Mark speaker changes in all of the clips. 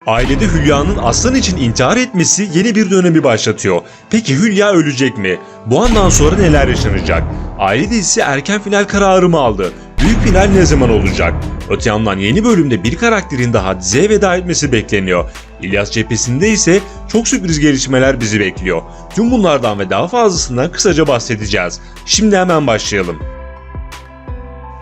Speaker 1: Ailede Hülya'nın Aslan için intihar etmesi yeni bir dönemi başlatıyor. Peki Hülya ölecek mi? Bu andan sonra neler yaşanacak? Aile dizisi erken final kararı mı aldı? Büyük final ne zaman olacak? Öte yandan yeni bölümde bir karakterin daha diziye veda etmesi bekleniyor. İlyas cephesinde ise çok sürpriz gelişmeler bizi bekliyor. Tüm bunlardan ve daha fazlasından kısaca bahsedeceğiz. Şimdi hemen başlayalım.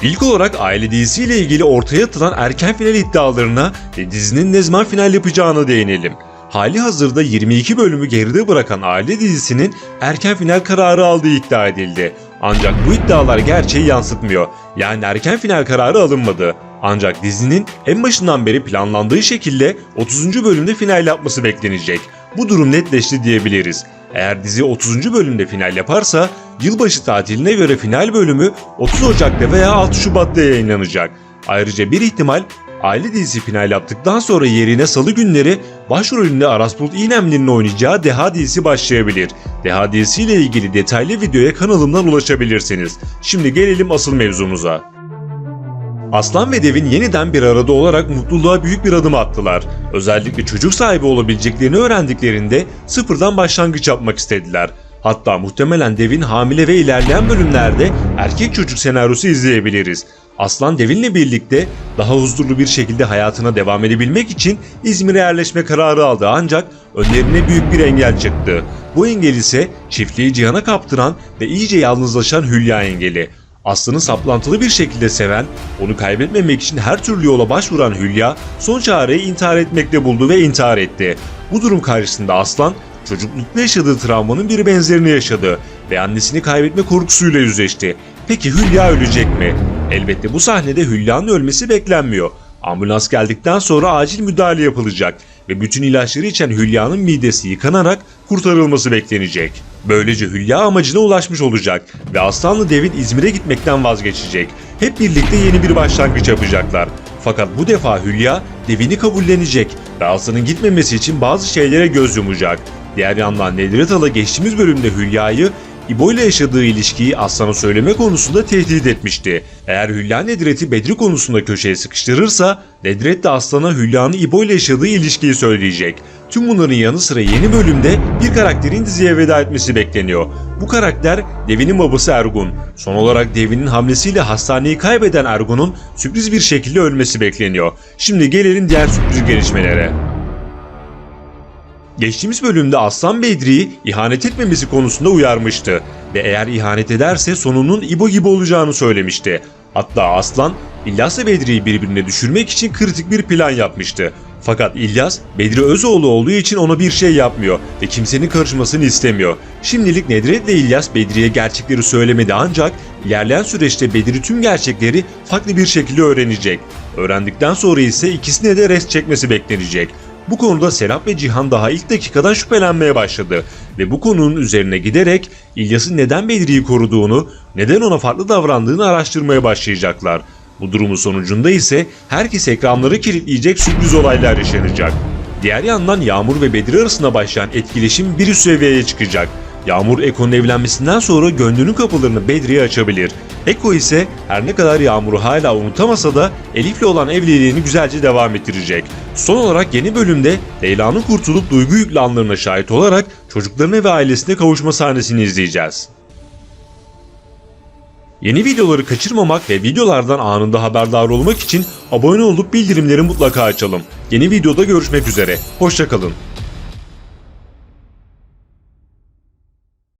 Speaker 1: İlk olarak aile dizisiyle ilgili ortaya atılan erken final iddialarına ve dizinin ne zaman final yapacağına değinelim. Hali hazırda 22 bölümü geride bırakan aile dizisinin erken final kararı aldığı iddia edildi. Ancak bu iddialar gerçeği yansıtmıyor. Yani erken final kararı alınmadı. Ancak dizinin en başından beri planlandığı şekilde 30. bölümde final yapması beklenecek. Bu durum netleşti diyebiliriz. Eğer dizi 30. bölümde final yaparsa yılbaşı tatiline göre final bölümü 30 Ocak'ta veya 6 Şubat'ta yayınlanacak. Ayrıca bir ihtimal aile dizisi final yaptıktan sonra yerine salı günleri başrolünde Aras Bulut İynemli'nin oynayacağı Deha dizisi başlayabilir. Deha dizisiyle ilgili detaylı videoya kanalımdan ulaşabilirsiniz. Şimdi gelelim asıl mevzumuza. Aslan ve Devin yeniden bir arada olarak mutluluğa büyük bir adım attılar. Özellikle çocuk sahibi olabileceklerini öğrendiklerinde sıfırdan başlangıç yapmak istediler. Hatta muhtemelen Devin hamile ve ilerleyen bölümlerde erkek çocuk senaryosu izleyebiliriz. Aslan Devin'le birlikte daha huzurlu bir şekilde hayatına devam edebilmek için İzmir'e yerleşme kararı aldı ancak önlerine büyük bir engel çıktı. Bu engel ise çiftliği Cihan'a kaptıran ve iyice yalnızlaşan Hülya engeli. Aslan'ı saplantılı bir şekilde seven, onu kaybetmemek için her türlü yola başvuran Hülya son çareyi intihar etmekte buldu ve intihar etti. Bu durum karşısında Aslan çocuklukta yaşadığı travmanın bir benzerini yaşadı ve annesini kaybetme korkusuyla yüzleşti. Peki Hülya ölecek mi? Elbette bu sahnede Hülya'nın ölmesi beklenmiyor. Ambulans geldikten sonra acil müdahale yapılacak ve bütün ilaçları içen Hülya'nın midesi yıkanarak kurtarılması beklenecek. Böylece Hülya amacına ulaşmış olacak ve Aslanlı Devin İzmir'e gitmekten vazgeçecek. Hep birlikte yeni bir başlangıç yapacaklar. Fakat bu defa Hülya Devin'i kabullenecek ve Aslan'ın gitmemesi için bazı şeylere göz yumacak. Diğer yandan Nedret Hala geçtiğimiz bölümde Hülya'yı İbo ile yaşadığı ilişkiyi Aslan'a söyleme konusunda tehdit etmişti. Eğer Hülya Nedret'i Bedri konusunda köşeye sıkıştırırsa Nedret de Aslan'a Hülya'nın İbo ile yaşadığı ilişkiyi söyleyecek. Tüm bunların yanı sıra yeni bölümde bir karakterin diziye veda etmesi bekleniyor. Bu karakter Devin'in babası Ergun. Son olarak Devin'in hamlesiyle hastaneyi kaybeden Ergun'un sürpriz bir şekilde ölmesi bekleniyor. Şimdi gelelim diğer sürpriz gelişmelere. Geçtiğimiz bölümde Aslan Bedri'yi ihanet etmemesi konusunda uyarmıştı ve eğer ihanet ederse sonunun İbo gibi olacağını söylemişti. Hatta Aslan, İlyas'la Bedri'yi birbirine düşürmek için kritik bir plan yapmıştı. Fakat İlyas, Bedri Özoğlu olduğu için ona bir şey yapmıyor ve kimsenin karışmasını istemiyor. Şimdilik Nedret ile İlyas Bedri'ye gerçekleri söylemedi ancak ilerleyen süreçte Bedri tüm gerçekleri farklı bir şekilde öğrenecek. Öğrendikten sonra ise ikisine de rest çekmesi beklenecek. Bu konuda Serap ve Cihan daha ilk dakikadan şüphelenmeye başladı ve bu konunun üzerine giderek İlyas'ın neden Bedri'yi koruduğunu, neden ona farklı davrandığını araştırmaya başlayacaklar. Bu durumun sonucunda ise herkes ekranları kilitleyecek sürpriz olaylar yaşanacak. Diğer yandan Yağmur ve Bedri arasında başlayan etkileşim bir üst seviyeye çıkacak. Yağmur Eko'nun evlenmesinden sonra gönlünün kapılarını Bedri'ye açabilir. Eko ise her ne kadar Yağmur'u hala unutamasa da Elif'le olan evliliğini güzelce devam ettirecek. Son olarak yeni bölümde Leyla'nın kurtulup duygu yüklü anlarına şahit olarak çocuklarına ve ailesine kavuşma sahnesini izleyeceğiz. Yeni videoları kaçırmamak ve videolardan anında haberdar olmak için abone olup bildirimleri mutlaka açalım. Yeni videoda görüşmek üzere. Hoşça kalın.